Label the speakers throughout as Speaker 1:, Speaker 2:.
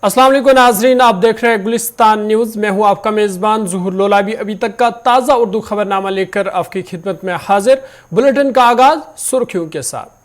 Speaker 1: अस्सलाम वालेकुम नाजरीन, आप देख रहे हैं गुलिस्तान न्यूज। मैं हूं आपका मेजबान ज़ुहूर लोलाबी। अभी तक का ताज़ा उर्दू खबरनामा लेकर आपकी खिदमत में हाजिर। बुलेटिन का आगाज सुर्खियों के साथ।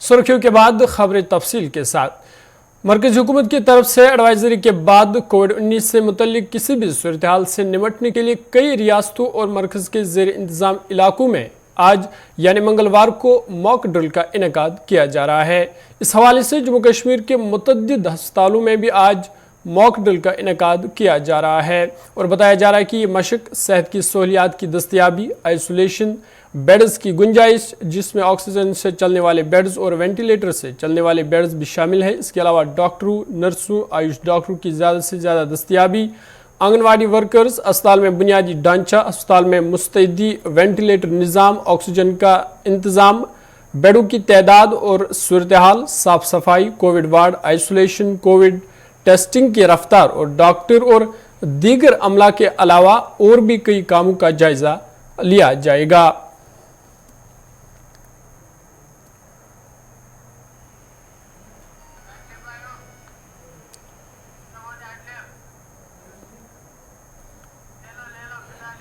Speaker 1: सुर्खियों के बाद खबरें तफसील के साथ। मरकज़ी हुकूमत की तरफ से एडवाइजरी के बाद कोविड-19 से मुतल्लिक किसी भी सूरत हाल से निपटने के लिए कई रियासतों और मरकज़ के ज़ेर इंतज़ाम इलाकों में आज यानी मंगलवार को मॉक ड्रिल का इनेकाद किया जा रहा है। इस हवाले से जम्मू कश्मीर के मुतअद्दिद अस्पतालों में भी आज मॉक ड्रिल का इनेकाद किया जा रहा है और बताया जा रहा है कि ये मशक सेहत की सहूलियात की दस्तयाबी, आइसोलेशन, बेड्स की गुंजाइश जिसमें ऑक्सीजन से चलने वाले बेड्स और वेंटिलेटर से चलने वाले बेड्स भी शामिल हैं। इसके अलावा डॉक्टरों, नर्सों, आयुष डॉक्टरों की ज़्यादा से ज़्यादा दस्तयाबी, आंगनवाड़ी वर्कर्स, अस्पताल में बुनियादी ढांचा, अस्पताल में मुस्तैदी वेंटिलेटर निज़ाम, ऑक्सीजन का इंतज़ाम, बेडों की तादाद और सूरत हाल, साफ सफाई, Covid ward, isolation, Covid testing की रफ्तार और डॉक्टर और दीगर अमला के अलावा और भी कई कामों का जायजा लिया जाएगा।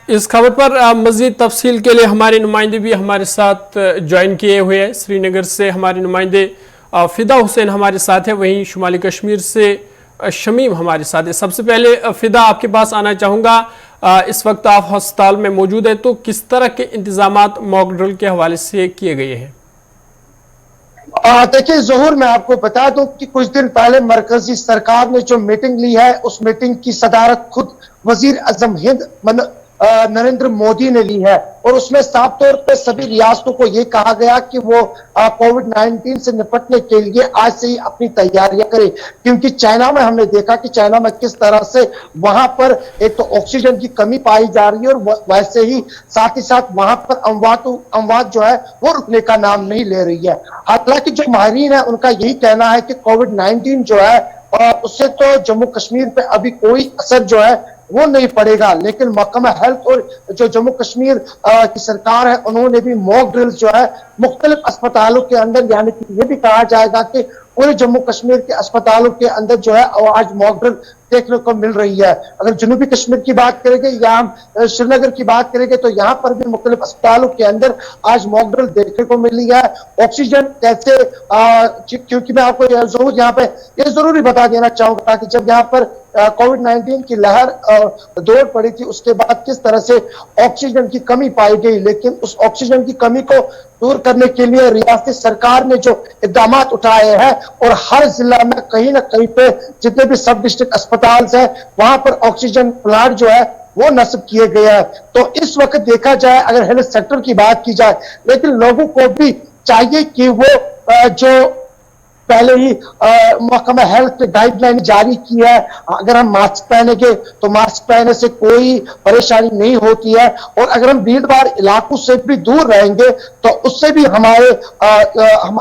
Speaker 1: इस खबर पर मज़ीद तफसील के लिए हमारे नुमाइंदे भी हमारे साथ ज्वाइन किए हुए हैं। श्रीनगर से हमारे नुमाइंदे फ़िदा हुसैन हमारे साथ है, वहीं शुमाली कश्मीर से शमीम हमारे साथ है। सबसे पहले फ़िदा, आपके पास आना चाहूँगा। इस वक्त आप अस्पताल में मौजूद है, तो किस तरह के इंतजामात मॉक ड्रिल के हवाले से किए गए हैं?
Speaker 2: देखिए ज़हूर, मैं आपको बता दूं कि कुछ दिन पहले मरकजी सरकार ने जो मीटिंग ली है, उस मीटिंग की सदारत खुद वजीर आज़म हिंद नरेंद्र मोदी ने ली है और उसमें साफ तौर पर सभी रियासतों को यह कहा गया कि वो कोविड-19 से निपटने के लिए आज से ही अपनी तैयारियां करें, क्योंकि चाइना में हमने देखा कि चाइना में किस तरह से वहां पर एक तो ऑक्सीजन की कमी पाई जा रही है और वैसे ही साथ वहां पर अमवात जो है वो रुकने का नाम नहीं ले रही है। हालांकि जो माहिरीन है उनका यही कहना है कि कोविड-19 जो है उससे तो जम्मू कश्मीर पे अभी कोई असर जो है वो नहीं पड़ेगा, लेकिन महकमा हेल्थ और जो जम्मू कश्मीर की सरकार है उन्होंने भी मॉक ड्रिल जो है मुख्तलिफ अस्पतालों के अंदर, यानी कि ये भी कहा जाएगा कि पूरे जम्मू कश्मीर के अस्पतालों के अंदर जो है आज मॉक ड्रिल देखने को मिल रही है। अगर जनूबी कश्मीर की बात करेंगे या हम श्रीनगर की बात करेंगे तो यहाँ पर भी मुख्तलिफ अस्पतालों के अंदर आज मॉक ड्रिल देखने को मिली है। ऑक्सीजन कैसे, क्योंकि मैं आपको यहाँ पे ये जरूरी बता देना चाहूंगा कि जब यहाँ पर कोविड-19 की लहर दौड़ पड़ी थी, उसके बाद किस तरह से ऑक्सीजन की कमी पाई गई, लेकिन उस ऑक्सीजन की कमी को दूर करने के लिए रियासती सरकार ने जो इकदाम उठाए हैं और हर जिला में कहीं ना कहीं पे जितने भी सब डिस्ट्रिक्ट अस्पताल है वहां पर ऑक्सीजन प्लांट जो है वो नस्ब किए गए हैं। तो इस वक्त देखा जाए, अगर हेल्थ सेक्टर की बात की जाए, लेकिन लोगों को भी चाहिए कि वो जो पहले ही महकमा हेल्थ गाइडलाइन जारी की है। अगर हम मास्क पहनेंगे तो मास्क पहनने से कोई परेशानी नहीं होती है, और अगर हम भीड़ भाड़ इलाकों से भी दूर रहेंगे तो उससे भी हमारे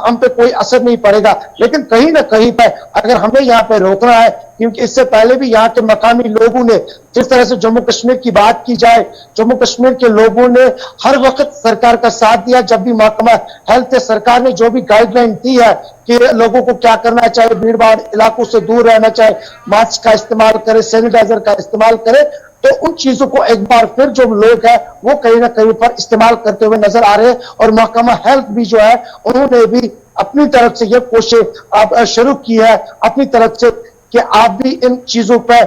Speaker 2: हम पे कोई असर नहीं पड़ेगा। लेकिन कहीं ना कहीं पर अगर हमें यहाँ पे रोकना है, क्योंकि इससे पहले भी यहाँ के मकामी लोगों ने, जिस तरह से जम्मू कश्मीर की बात की जाए, जम्मू कश्मीर के लोगों ने हर वक्त सरकार का साथ दिया। जब भी महकमा हेल्थ सरकार ने जो भी गाइडलाइन दी है कि लोगों को क्या करना चाहिए, भीड़ भाड़ इलाकों से दूर रहना चाहिए, मास्क का इस्तेमाल करें, सैनिटाइजर का इस्तेमाल करें, तो उन चीजों को एक बार फिर जो लोग हैं वो कहीं ना कहीं पर इस्तेमाल करते हुए नजर आ रहे हैं। और महकमा हेल्थ भी जो है उन्होंने भी अपनी तरफ से ये कोशिश अब शुरू की है अपनी तरफ से कि आप भी इन चीजों पर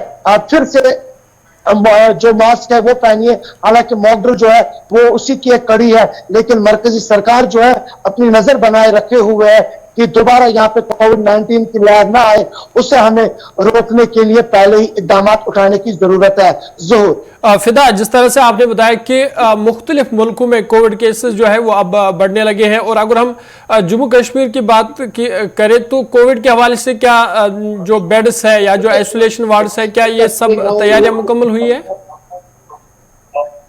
Speaker 2: फिर से जो मास्क है वो पहनिए। हालांकि मॉकड्रिल जो है वो उसी की एक कड़ी है, लेकिन मरकजी सरकार जो है अपनी नजर बनाए रखे हुए है कि दोबारा यहाँ पे कोविड-19 की लहर ना आए, उसे हमें रोकने के लिए पहले ही इकदाम उठाने की जरूरत है। ज़ोहर
Speaker 1: फिदा, जिस तरह से आपने बताया कि मुख्तलिफ मुल्कों में कोविड केसेस जो है वो अब बढ़ने लगे हैं, और अगर हम जम्मू कश्मीर की बात करें तो कोविड के हवाले से क्या जो बेड्स है या जो आइसोलेशन वार्ड्स है, क्या ये सब तैयारियां मुकम्मल हुई है?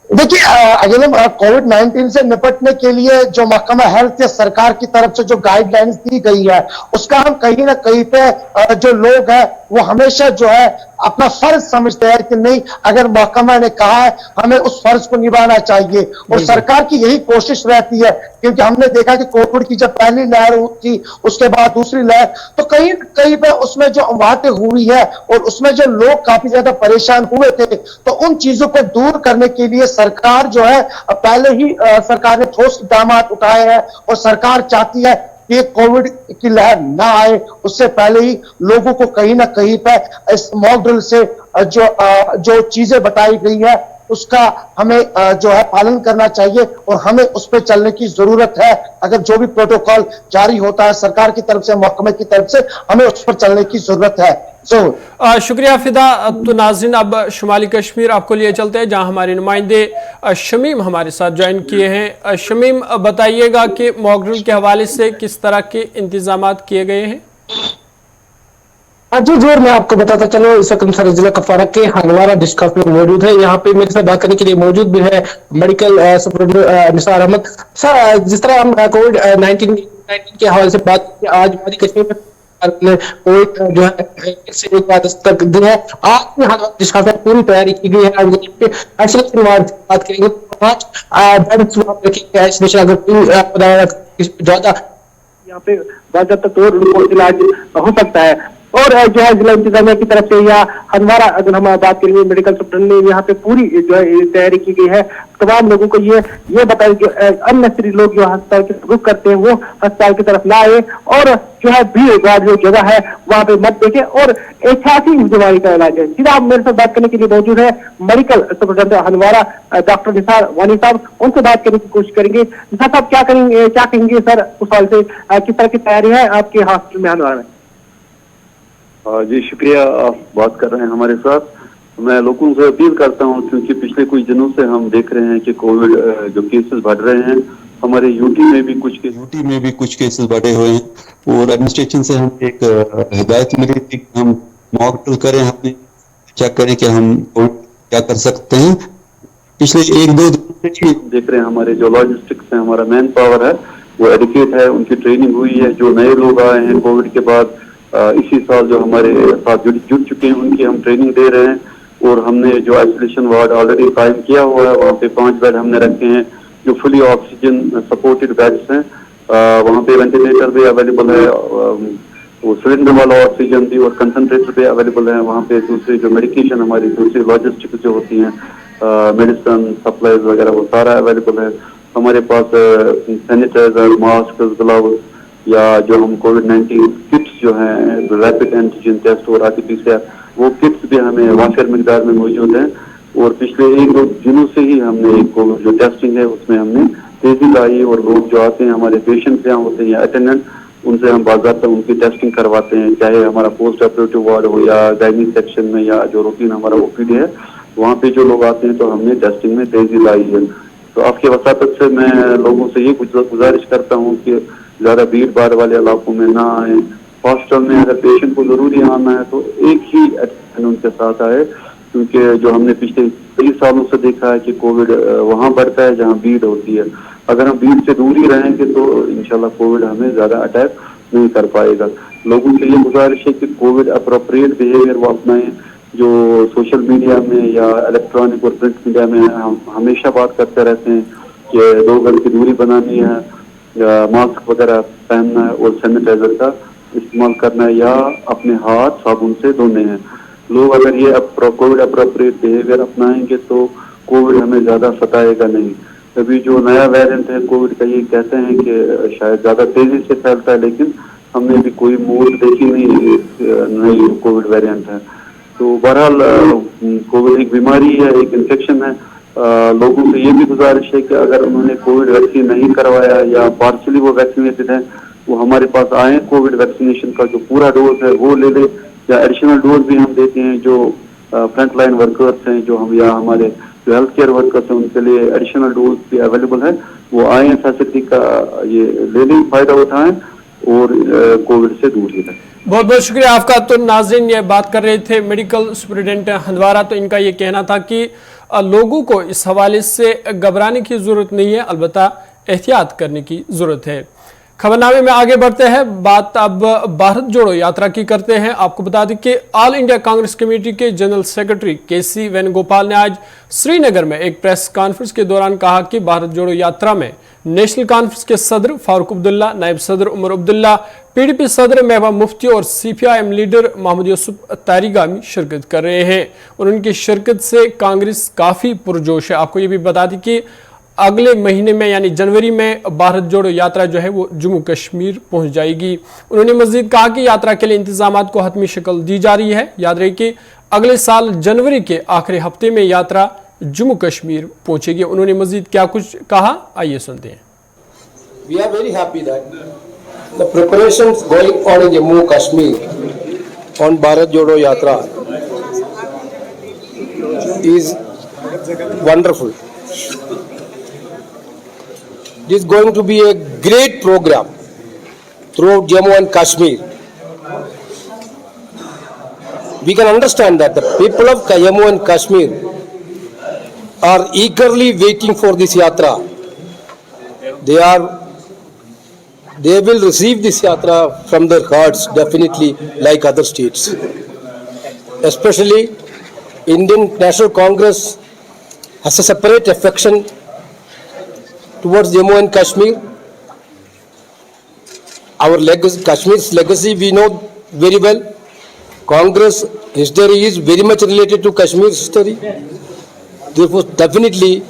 Speaker 2: देखिए, अगर हम कोविड-19 से निपटने के लिए जो महकमा हेल्थ या सरकार की तरफ से जो गाइडलाइंस दी गई है, उसका हम कहीं ना कहीं पे जो लोग हैं वो हमेशा जो है अपना फर्ज समझते हैं कि नहीं, अगर महकमा ने कहा है हमें उस फर्ज को निभाना चाहिए। और सरकार की यही कोशिश रहती है, क्योंकि हमने देखा कि कोविड की जब पहली लहर थी, उसके बाद दूसरी लहर, तो कहीं कहीं पे उसमें जो बातें हुई है और उसमें जो लोग काफी ज्यादा परेशान हुए थे, तो उन चीजों को दूर करने के लिए सरकार जो है पहले ही सरकार ने ठोस इकदाम उठाए हैं। और सरकार चाहती है कि कोविड की लहर ना आए, उससे पहले ही लोगों को कहीं ना कहीं पर इस मॉक ड्रिल से जो चीजें बताई गई है उसका हमें जो है पालन करना चाहिए, और हमें उस पर चलने की जरूरत है। अगर जो भी प्रोटोकॉल जारी होता है सरकार की तरफ से, महकमे की तरफ से, हमें उस पर चलने की जरूरत है।
Speaker 1: शुक्रिया फिदा। तो नाज़रीन, अब शुमाली कश्मीर आपको लिए चलते हैं, जहां हमारे नुमाइंदे शमीम हमारे साथ ज्वाइन किए हैं। शमीम, बताइएगा कि मॉक ड्रिल के हवाले से किस तरह के इंतजाम किए गए हैं?
Speaker 3: जी जोर, मैं आपको बताता चलो, इस वक्त सर जिला कुपवारा के हंदवारा डिस्ट्रिक्ट में मौजूद है। यहाँ पे मेरे साथ बात करने के लिए मौजूद भी है medical supervisor Nisar Ahmad. Sir, जिस तरह हम कोविड-19 के हवाले से बात की, आज हमारी कश्मीर में कोविड जो है एक से एक तक दिन है। आज भी हंदवारा डिस्ट्रिक्ट में पूरी तैयारी की गई है। बात करेंगे 5 बेड रखेंगे, अगर ज्यादा यहाँ पे बाज़ाब्ता तौर पर इलाज हो सकता है। और जो है जिला इंतजामिया की तरफ से या हंदवारा, अगर हम बात करेंगे मेडिकल सुपरिटेंडेंट ने यहाँ पे पूरी जो है तैयारी की गई है। तमाम लोगों को ये बताया कि अननेसेसरी लोग जो अस्पताल की रुख करते हैं वो अस्पताल की तरफ ना आए, और जो है भीड़ भाड़ जो जगह है वहां पे मत देखें, और एहतियाती बीमारी का इलाज है। सीधा आप मेरे साथ बात करने के लिए मौजूद है medical superintendent Handwara doctor Nisar वानी साहब, उनसे बात करने की कोशिश करेंगे। निसार साहब, क्या कहेंगे सर उस हाल से, किस तरह की तैयारी है आपके हॉस्पिटल में हंदवारा में?
Speaker 4: जी शुक्रिया, आप बात कर रहे हैं हमारे साथ। मैं लोगों से अपील करता हूं, क्योंकि पिछले कुछ दिनों से हम देख रहे हैं कि कोविड जो केसेस बढ़ रहे हैं, हमारे यूटी में भी कुछ केसेस बढ़े हुए हैं, और एडमिनिस्ट्रेशन से हम एक हिदायत मिली थी कि हम मॉक ड्रिल करें, हमें चेक करें कि हम क्या कर सकते हैं। पिछले 1-2 दिन से देख रहे हैं हमारे जो लॉजिस्टिक्स है, हमारा मैन पावर है वो एडुकेट है, उनकी ट्रेनिंग हुई है। जो नए लोग आए हैं कोविड के बाद इसी साल जो हमारे साथ जुड़ चुके हैं, उनकी हम ट्रेनिंग दे रहे हैं। और हमने जो आइसोलेशन वार्ड ऑलरेडी कायम किया हुआ है, वहाँ पे 5 बेड हमने रखे हैं जो फुली ऑक्सीजन सपोर्टेड बेड्स हैं। वहाँ पे वेंटिलेटर भी अवेलेबल है, वो सिलेंडर वाला ऑक्सीजन भी, और कंसनट्रेटर भी अवेलेबल है। वहाँ पे दूसरी जो मेडिकेशन हमारी दूसरी लॉजिस्टिक जो होती हैं, मेडिसिन सप्लाईज वगैरह, वो सारा अवेलेबल है। हमारे पास सैनिटाइजर, मास्क, ग्लव्स, या जो हम कोविड-19 किट्स जो हैं, रैपिड एंटीजन टेस्ट और RT-PCR, वो किट्स भी हमें वाफिर मिकदार में मौजूद हैं। और पिछले 1-2 दिनों से ही हमने जो टेस्टिंग है उसमें हमने तेजी लाई, और लोग जो आते हैं हमारे पेशेंट यहाँ होते हैं अटेंडेंट, उनसे हम बाकायदा उनकी टेस्टिंग करवाते हैं, चाहे हमारा पोस्ट ऑपरेटिव वार्ड हो या गायनी सेक्शन में, या जो रूटीन हमारा OPD है वहाँ पे जो लोग आते हैं, तो हमने टेस्टिंग में तेजी लाई है। तो आपके वसातत से मैं लोगों से ये गुजारिश करता हूँ कि ज्यादा भीड़ भाड़ वाले इलाकों में ना आए, हॉस्पिटल में अगर पेशेंट को जरूरी आना है तो एक ही एटेंडेंट उनके साथ आए, क्योंकि जो हमने पिछले कई सालों से देखा है कि कोविड वहां बढ़ता है जहां भीड़ होती है। अगर हम भीड़ से दूर ही रहेंगे तो इंशाल्लाह कोविड हमें ज्यादा अटैक नहीं कर पाएगा। लोगों से ये गुजारिश है कि कोविड अप्रोप्रिएट बिहेवियर वो अपनाएं। जो सोशल मीडिया में या इलेक्ट्रॉनिक और प्रिंट मीडिया में हम हमेशा बात करते रहते हैं कि 2 गज की दूरी बनानी है, या मास्क वगैरह पहनना है और सैनिटाइजर का इस्तेमाल करना है, या अपने हाथ साबुन से धोने हैं। लोग अगर ये कोविड अप्रोप्रिएट बिहेवियर अपनाएंगे तो कोविड हमें ज्यादा सताएगा नहीं। अभी जो नया वेरिएंट है कोविड का, ये कहते हैं कि शायद ज्यादा तेजी से फैलता है, लेकिन हमने भी कोई मौत देखी नहीं, नई कोविड वेरिएंट है। तो बहरहाल कोविड एक बीमारी है, एक इन्फेक्शन है। लोगों से ये भी गुजारिश है कि अगर उन्होंने कोविड वैक्सीन नहीं करवाया या पार्शली वो वैक्सीनेटेड है, वो हमारे पास आए। कोविड वैक्सीनेशन का जो पूरा डोज है वो ले ले, या एडिशनल डोज भी हम देते हैं। जो फ्रंट लाइन वर्कर्स हैं, जो हम या हमारे जो हेल्थ केयर वर्कर्स हैं, उनके लिए एडिशनल डोज भी अवेलेबल है। वो आए, फैसिलिटी का ये ले लें, फायदा उठाएं और कोविड से दूर ही रहें।
Speaker 1: बहुत बहुत शुक्रिया आपका। तो नाज़रीन, ये बात कर रहे थे मेडिकल सुपरिटेंडेंट हंदवारा। तो इनका ये कहना था कि लोगों को इस हवाले से घबराने की जरूरत नहीं है, अलबत्ता एहतियात करने की जरूरत है। खबरनामे में आगे बढ़ते हैं, बात अब भारत जोड़ो यात्रा की करते हैं। आपको बता दें कि ऑल इंडिया कांग्रेस कमेटी के जनरल सेक्रेटरी केसी वेणुगोपाल ने आज श्रीनगर में एक प्रेस कॉन्फ्रेंस के दौरान कहा कि भारत जोड़ो यात्रा में नेशनल कॉन्फ्रेंस के सदर फारूक अब्दुल्ला, नायब सदर उमर अब्दुल्ला, पीडीपी सदर महबूबा मुफ्ती और सीपीआईएम लीडर मोहम्मद यूसुफ तारिगामी शिरकत कर रहे हैं और उनकी शिरकत से कांग्रेस काफी पुरजोश है। आपको ये भी बता दें कि अगले महीने में यानी जनवरी में भारत जोड़ो यात्रा जो है वो जम्मू कश्मीर पहुंच जाएगी। उन्होंने मजीद कहा कि यात्रा के लिए इंतजामात को हतमी शक्ल दी जा रही है। याद रहे कि अगले साल जनवरी के आखिरी हफ्ते में यात्रा जम्मू कश्मीर पहुंचेगी। उन्होंने मजीद क्या कुछ कहा, आइए सुनते हैं।
Speaker 5: We are very happy that the preparations going on in Jammu Kashmir on Bharat Jodo Yatra is wonderful. It is going to be a great program throughout Jammu and Kashmir. We can understand that the people of Jammu and Kashmir are eagerly waiting for this yatra. They will receive this yatra from their hearts, definitely, like other states. Especially, Indian National Congress has a separate affection towards Jammu and Kashmir. Our legacy, Kashmir's legacy, we know very well. Congress history is very much related to Kashmir's history. Therefore, definitely,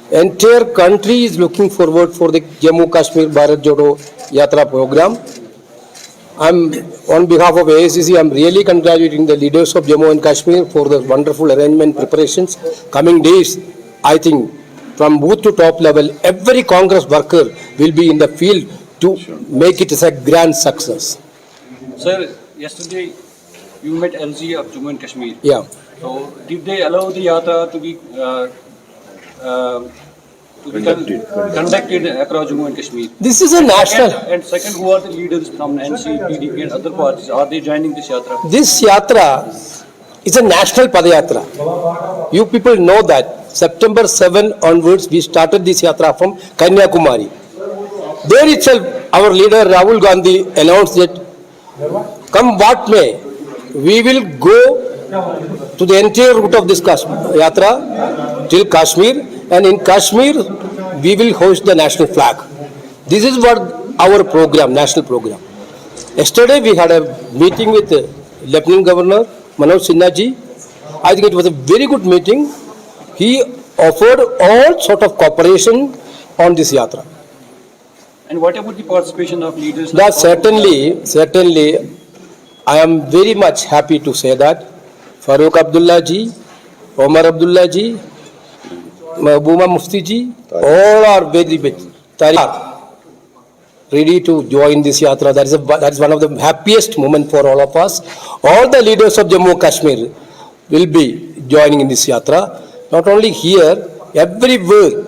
Speaker 5: entire country is looking forward for the Jammu Kashmir Bharat Jodo Yatra program. On behalf of AICC, I'm really congratulating the leaders of Jammu and Kashmir for the wonderful arrangement preparations. Coming days, I think, from booth to top level, every Congress worker will be in the field to make it as a grand success.
Speaker 6: Sir, yesterday you met LG of Jammu and Kashmir.
Speaker 5: Yeah.
Speaker 6: So, did they allow the yatra to be conducted across Jammu and Kashmir?
Speaker 5: This is a national.
Speaker 6: And second, who are the leaders from NC, PDP and other parties? Are they joining this yatra?
Speaker 5: This yatra is a national padayatra. You people know that September 7 onwards we started this yatra from Kanyakumari. There itself our leader Rahul Gandhi announced that come what may, we will go to the entire route of this yatra till Kashmir, and in Kashmir we will hoist the national flag. This is what our program, national program. Yesterday we had a meeting with Lieutenant Governor Manoj Sinha ji. I think it was a very good meeting. He offered all sort of cooperation on this yatra.
Speaker 6: And what about the participation of leaders?
Speaker 5: That certainly, I am very much happy to say that Farooq Abdullah ji, Omar Abdullah ji, Mahbooba Mufti ji, all are very ready to join this yatra. That is one of the happiest moment for all of us. All the leaders of Jammu and Kashmir will be joining in this yatra. Not only here, everywhere.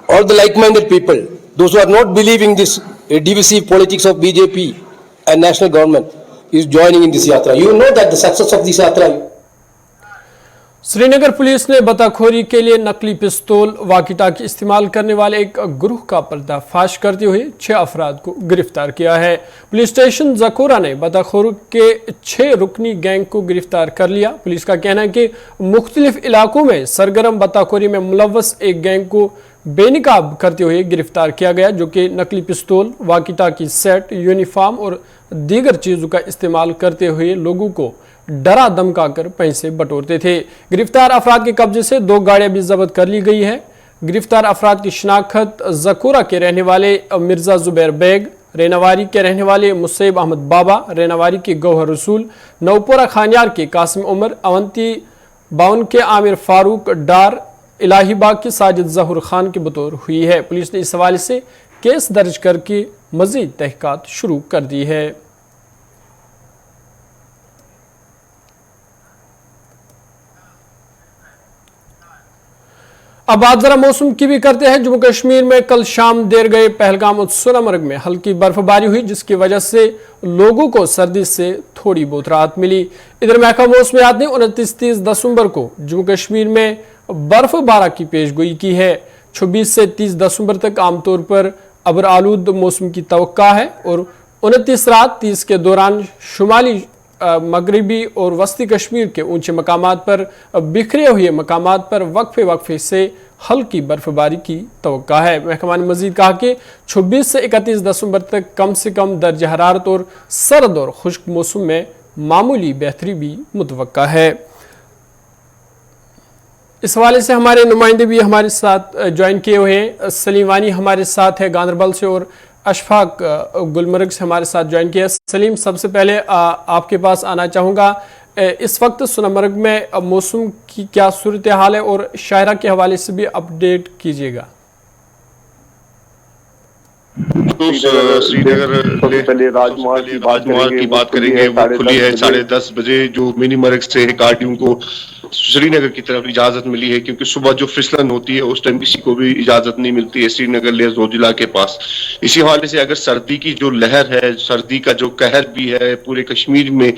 Speaker 5: All the like-minded people, those who are not believing this divisive politics of BJP and national government is joining in this yatra. You know that the success of this yatra.
Speaker 1: Srinagar police ने बताखोरी के लिए नकली पिस्तौल वाकी-टाकी इस्तेमाल करने वाले एक गिरोह का पर्दाफाश करते हुए 6 अफराद को गिरफ्तार किया है। पुलिस स्टेशन जकोरा ने बताखोर के 6 रुकनी गैंग को गिरफ्तार कर लिया। पुलिस का कहना है कि मुख्तलिफ इलाकों में सरगर्म बताखोरी में मुलव्वस एक गैंग को बेनिकाब करते हुए गिरफ्तार किया गया, जो कि नकली पिस्तौल, वाकी-टाकी सेट, यूनिफॉर्म और दीगर चीजों का इस्तेमाल करते हुए लोगों को डरा धमकाकर पैसे बटोरते थे। गिरफ्तार अफराद के कब्जे से 2 गाड़ियां भी जब्त कर ली गई है। गिरफ्तार अफराद की शिनाख्त जकोरा के रहने वाले मिर्जा जुबैर बेग, रेनावारी के रहने वाले मुसैब अहमद बाबा, रेनावारी के गौहर रसूल, नौपोरा खानियार के कासिम उमर, अवंती बाउन के आमिर फारूक डार, इलाहीबाग के साजिद जहूर खान के बतौर हुई है। पुलिस ने इस हवाले से केस दर्ज करके मजीद तहकीकात शुरू कर दी है। अब बात जरा मौसम की भी करते हैं। जम्मू कश्मीर में कल शाम देर गए पहलगाम और सोनमर्ग में हल्की बर्फबारी हुई, जिसकी वजह से लोगों को सर्दी से थोड़ी बहुत राहत मिली। इधर महकमा मौसमियात ने 29-30 दिसंबर को जम्मू कश्मीर में बर्फबारी की पेशगोई की है। 26 से 30 दिसंबर तक आमतौर पर अबर आलूद मौसम की तवक्का है और 29 रात 30 के दौरान शुमाली मगरबी और वस्ती कश्मीर के ऊंचे मकामात पर बिखरे हुए मकामात पर वक्फे वक्फे से हल्की बर्फबारी की तवक्का है। महकमा ने मजीद कहा कि 26 से 31 दिसंबर तक कम से कम दर्ज हरारत और सर्द और खुश्क मौसम में मामूली बेहतरी भी मुतवक्का है। इस हवाले से हमारे नुमाइंदे भी हमारे साथ ज्वाइन किए हुए हैं। सलीम वानी हमारे साथ है गांधरबल से और अशफाक गुलमर्ग से हमारे साथ ज्वाइन किया। सलीम, सबसे पहले आपके पास आना चाहूँगा, इस वक्त सोनमर्ग में मौसम की क्या सूरत हाल है और शायरा के हवाले से भी अपडेट कीजिएगा।
Speaker 7: तो श्रीनगर राजमार्ग की बात करेंगे, वो खुली है 10:30 बजे। जो मिनी मर्ग से गाड़ियों को श्रीनगर की तरफ इजाजत मिली है, क्योंकि सुबह जो फिसलन होती है उस टाइम किसी को भी इजाजत नहीं मिलती है श्रीनगर ले जोजिला के पास। इसी हवाले से अगर सर्दी की जो लहर है, सर्दी का जो कहर भी है पूरे कश्मीर में,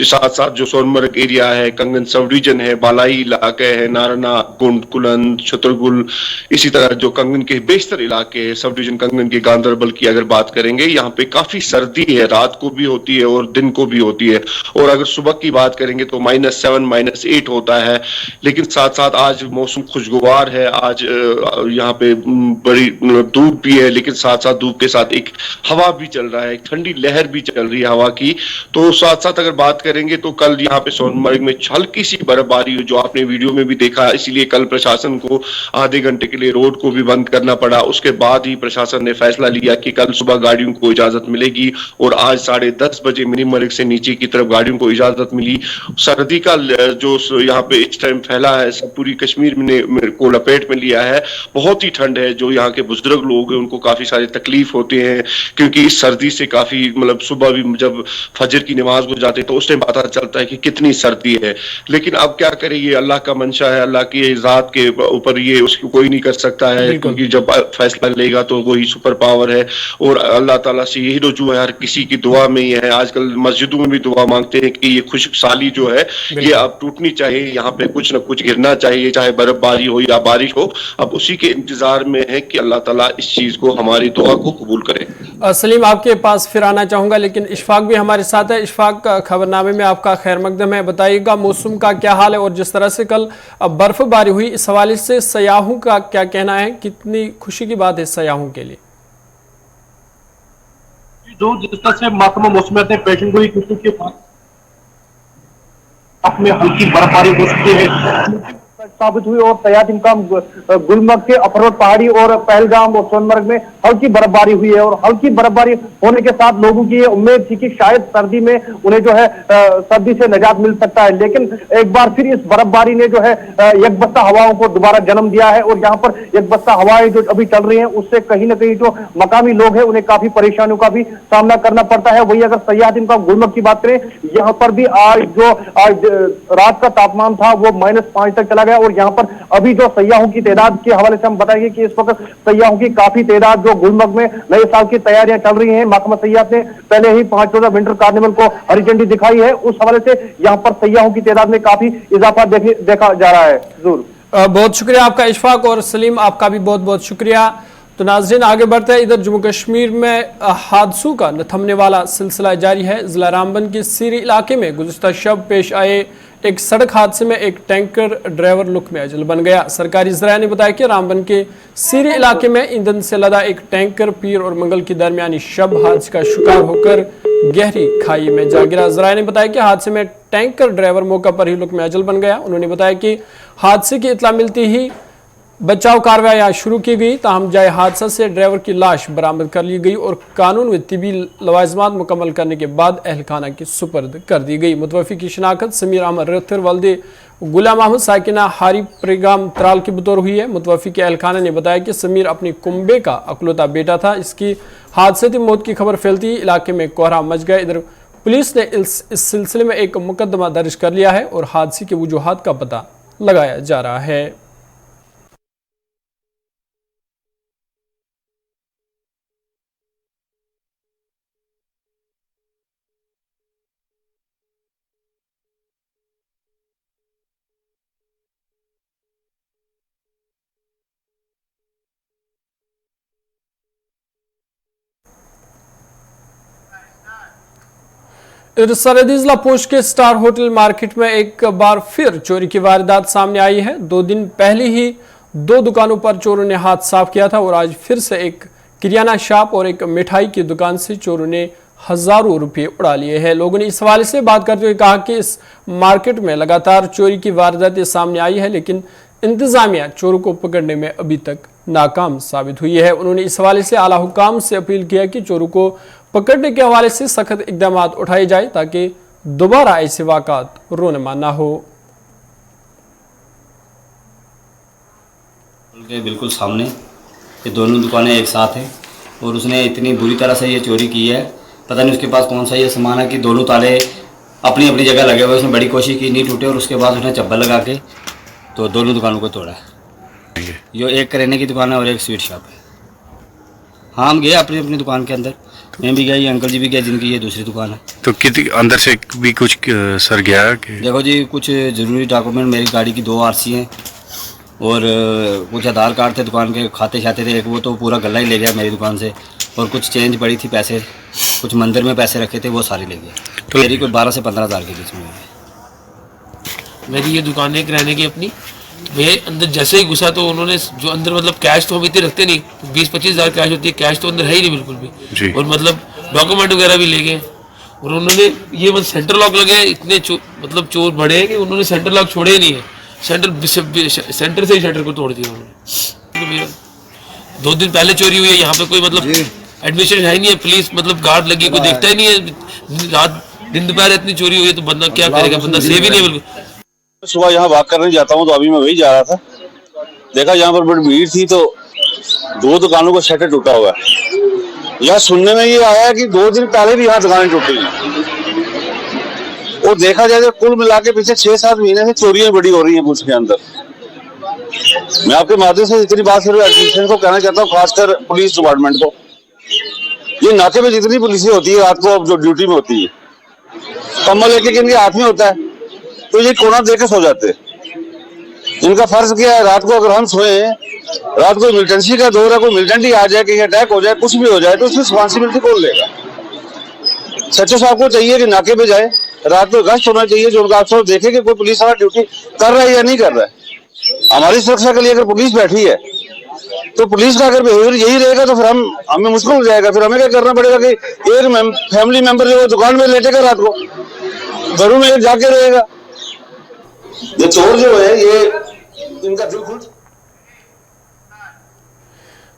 Speaker 7: साथ साथ जो सोनमर्ग एरिया है, कंगन सब डिवीजन है, बालाई इलाके है, नारना, गुंड, कुलन, छतरगुल, इसी तरह जो कंगन के बेशतर इलाके है, सब डिवीजन कंगन के गांधरबल की अगर बात करेंगे, यहाँ पे काफी सर्दी है, रात को भी होती है और दिन को भी होती है। और अगर सुबह की बात करेंगे तो -7 -8 होता है। लेकिन साथ साथ आज मौसम खुशगवार है। आज यहाँ पे बड़ी धूप भी है, लेकिन साथ साथ धूप के साथ एक हवा भी चल रहा है, एक ठंडी लहर भी चल रही है हवा की। तो साथ साथ अगर बात करेंगे तो कल यहाँ पे सोनमर्ग में हल्की सी बर्फबारी जो आपने वीडियो में भी देखा, इसलिए कल प्रशासन को आधे घंटे के लिए रोड को भी बंद करना पड़ा। उसके बाद ही प्रशासन ने फैसला लिया कि कल सुबह गाड़ियों को इजाजत मिलेगी और आज 10:30 बजे मिनी मर्ग से नीचे की तरफ गाड़ियों को इजाजत मिली। सर्दी का जो यहाँ पे इस टाइम फैला है, सब पूरी कश्मीर ने को लपेट में लिया है। बहुत ही ठंड है। जो यहाँ के बुजुर्ग लोग हैं उनको काफी सारी तकलीफ होते हैं, क्योंकि इस सर्दी से काफी मतलब सुबह भी जब फजर की नमाज को जाते तो उस टाइम पता चलता है कि कितनी सर्दी है। लेकिन अब क्या करें, ये अल्लाह का मंशा है, अल्लाह की जात के ऊपर ये उसको कोई नहीं कर सकता है, क्योंकि जब फैसला लेगा तो वही सुपर पावर है। और अल्लाह ताला से यही रुजू है, हर किसी की दुआ में ही है। आजकल मस्जिदों में भी दुआ मांगते हैं कि ये खुशहाली जो है ये अब टूटनी चाहिए, यहाँ पे कुछ न कुछ गिरना चाहिए, चाहे बर्फबारी हो या बारिश हो। अब उसी के इंतजार में है कि अल्लाह ताला इस चीज को, हमारी दुआ को कबूल करे।
Speaker 1: सलीम, आपके पास फिर आना चाहूंगा, लेकिन इशफाक भी हमारे साथ है। इशफाक, खबरनामे में आपका खैर मकदम है। बताइएगा मौसम का क्या हाल है और जिस तरह से कल बर्फबारी हुई, इस हवाले से सयाहों का क्या कहना है? कितनी खुशी की बात है सयाहों के लिए?
Speaker 8: जो जिस तरह से महकमा मौसमियात ने पेशन गोई की के बाद में हल्की बर्फबारी हो सकती है साबित हुई और सयाहत इमकाम गुलमर्ग के अफरोट पहाड़ी और पहलगाम और सोनमर्ग में हल्की बर्फबारी हुई है। और हल्की बर्फबारी होने के साथ लोगों की ये उम्मीद थी कि शायद सर्दी में उन्हें जो है सर्दी से निजात मिल सकता है। लेकिन एक बार फिर इस बर्फबारी ने जो है यकबस्ता हवाओं को दोबारा जन्म दिया है और यहाँ पर यकबस्ता हवाएं जो अभी चल रही हैं उससे कहीं ना कहीं जो मकामी लोग हैं उन्हें काफी परेशानियों का भी सामना करना पड़ता है। वही अगर सयाहत इमकाम गुलमर्ग की बात करें, यहाँ पर भी आज रात का तापमान था वो -5 तक चला गया और यहाँ पर अभी जो सयाहों की तादाद के हवाले से हम बताएंगे कि इस वक्त सयाहों की काफी तादाद जो गुलमर्ग में नए साल की तैयारियां चल रही हैं। महकमा सयाहत ने पहले ही 5 विंटर कार्निवल को हरी झंडी दिखाई है। उस हवाले से यहाँ पर सयाहों की तादाद में काफी इजाफा देखा जा रहा है। जरूर
Speaker 1: बहुत शुक्रिया आपका इशफाक, और सलीम आपका भी बहुत बहुत शुक्रिया। तो नाज़रीन आगे बढ़ते हैं। इधर जम्मू कश्मीर में हादसों का न थमने वाला सिलसिला जारी है। जिला रामबन के सीरी इलाके में गुज़िश्ता शब पेश आए एक सड़क हादसे में एक टैंकर ड्राइवर लुक में अजल बन गया। सरकारी ज़राए ने बताया कि रामबन के सीरी इलाके में ईंधन से लदा एक टैंकर पीर और मंगल की दरमियानी शब हादसे का शिकार होकर गहरी खाई में जा गिरा। ज़राए ने बताया कि हादसे में टैंकर ड्राइवर मौका पर ही लुक में अजल बन गया। उन्होंने बताया कि हादसे की इत्ला मिलती ही बचाव कार्रवाई शुरू की गई, ताहम जाए हादसा से ड्राइवर की लाश बरामद कर ली गई और कानून व तिबी लवाजमात मुकम्मल करने के बाद अहलखाना की सुपर्द कर दी गई। मुतवफ़ी की शिनाख्त समीर अहमद रथिर वल्दे गुलाम अहमद साकिना हारी प्रेगाम त्राल की बतौर हुई है। मुतवफ़ी के अहलखाना ने बताया कि समीर अपनी कुंबे का अकलौता बेटा था। इसकी हादसाती मौत की खबर फैलती ही इलाके में कोहरा मच गया। इधर पुलिस ने इस सिलसिले में एक मुकदमा दर्ज कर लिया है और हादसे की वजूहात का पता लगाया जा रहा है। सरहदी जिला पुंछ के स्टार होटल मार्केट में एक बार फिर चोरी की वारदात सामने आई है। 2 दिन पहले ही 2 दुकानों पर चोरों ने हाथ साफ किया था और आज फिर से एक किराना शॉप और एक मिठाई की दुकान से चोरों ने हजारों रुपये उड़ा लिए हैं। लोगों ने इस हवाले से बात करते हुए कहा कि इस मार्केट में लगातार चोरी की वारदातें सामने आई है, लेकिन इंतजामिया चोरों को पकड़ने में अभी तक नाकाम साबित हुई है। उन्होंने इस हवाले से आला हुकाम से अपील किया कि चोरों को पकड़ने के हवाले से सख्त इकदाम उठाए जाए ताकि दोबारा ऐसे वाक़ात रोनमा ना हो।
Speaker 9: के बिल्कुल सामने ये दोनों दुकानें एक साथ हैं और उसने इतनी बुरी तरह से ये चोरी की है, पता नहीं उसके पास कौन सा ये सामान है कि दोनों ताले अपनी अपनी जगह लगे हुए। उसने बड़ी कोशिश की, नहीं टूटे, और उसके बाद उसने चप्पल लगा के तो दोनों दुकानों को तोड़ा है। ये एक करेने की दुकान है और एक स्वीट शॉप है। हाँ, हम गए अपनी अपनी दुकान के अंदर, मैं भी गया, ये अंकल जी भी गए जिनकी ये दूसरी दुकान है।
Speaker 10: तो कितनी अंदर से भी कुछ सर गया कि?
Speaker 9: देखो जी, कुछ ज़रूरी डॉक्यूमेंट, मेरी गाड़ी की 2 RC हैं और कुछ आधार कार्ड थे, दुकान के खाते शाते थे, एक वो तो पूरा गला ही ले गया मेरी दुकान से, और कुछ चेंज पड़ी थी, पैसे कुछ मंदिर में पैसे रखे थे वो सारे ले गए। तो मेरी कोई 12 से 15 हज़ार के बीच में है।
Speaker 11: मेरी ये दुकान है किराने की अपनी। मैं अंदर जैसे ही घुसा तो उन्होंने जो अंदर मतलब कैश तो हम इतने रखते नहीं, 20-25 हज़ार कैश होती है, कैश तो अंदर है ही नहीं बिल्कुल भी, और मतलब डॉक्यूमेंट वगैरह भी ले गए। और उन्होंने ये मतलब सेंटर लॉक लगे, इतने मतलब चोर बड़े हैं कि उन्होंने सेंटर लॉक छोड़े ही नहीं है, सेंटर से ही शटर को तोड़ दिया उन्होंने। 2 दिन पहले चोरी हुई है यहाँ पे, कोई मतलब एडमिशन है नहीं है, पुलिस मतलब गार्ड लगी, कोई देखता ही नहीं है। रात दिन दोपहर इतनी चोरी हुई है तो बंदा क्या करेगा, बंदा सेव ही नहीं है बिल्कुल।
Speaker 12: सुबह यहाँ वॉक करने जाता हूँ तो अभी मैं वही जा रहा था, देखा यहाँ पर बड़ी भीड़ थी तो 2 दुकानों का शटर टूटा हुआ है। यहाँ सुनने में ये आया कि 2 दिन पहले भी यहाँ दुकानें टूटी और देखा जाए तो कुल मिला के पीछे 6-7 महीने से चोरियां बड़ी हो रही हैं पुलिस के अंदर। मैं आपके माध्यम से इतनी बात सिर्फ एडमिनिस्ट्रेशन को कहना चाहता हूँ, खासकर पुलिस डिपार्टमेंट को, ये नाके पे जितनी पुलिस होती है रात को जो ड्यूटी में होती है, कम्बल लेके इनके हाथ में होता है तो ये कोना देके सो जाते हैं। इनका फर्ज क्या है, रात को अगर हम सोए, रात को मिलिटेंसी का दौर है, कोई मिलिटेंट आ जाए, कहीं अटैक हो जाए, कुछ भी हो जाए तो उसकी रिस्पॉन्सिबिलिटी कौन लेगा? सच्चो साहब को चाहिए कि नाके पे जाए, रात को गश्त होना चाहिए, जो उनका अफसर देखे कि कोई पुलिस वाला ड्यूटी कर रहा है या नहीं कर रहा है। हमारी सुरक्षा के लिए अगर पुलिस बैठी है तो पुलिस का अगर बिहेवियर यही रहेगा तो फिर हमें मुश्किल हो जाएगा। फिर हमें क्या करना पड़ेगा कि एक फैमिली मेंबर जो दुकान में लेटेगा, रात को घरों में जाके रहेगा। ये चोर जो है ये इनका दिल खुल।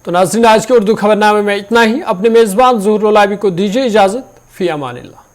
Speaker 1: तो नाज़रीन, आज के उर्दू खबरनामे में इतना ही। अपने मेज़बान ज़ुहर लौलाबी को दीजिए इजाज़त। फ़ी अमानिल्लाह।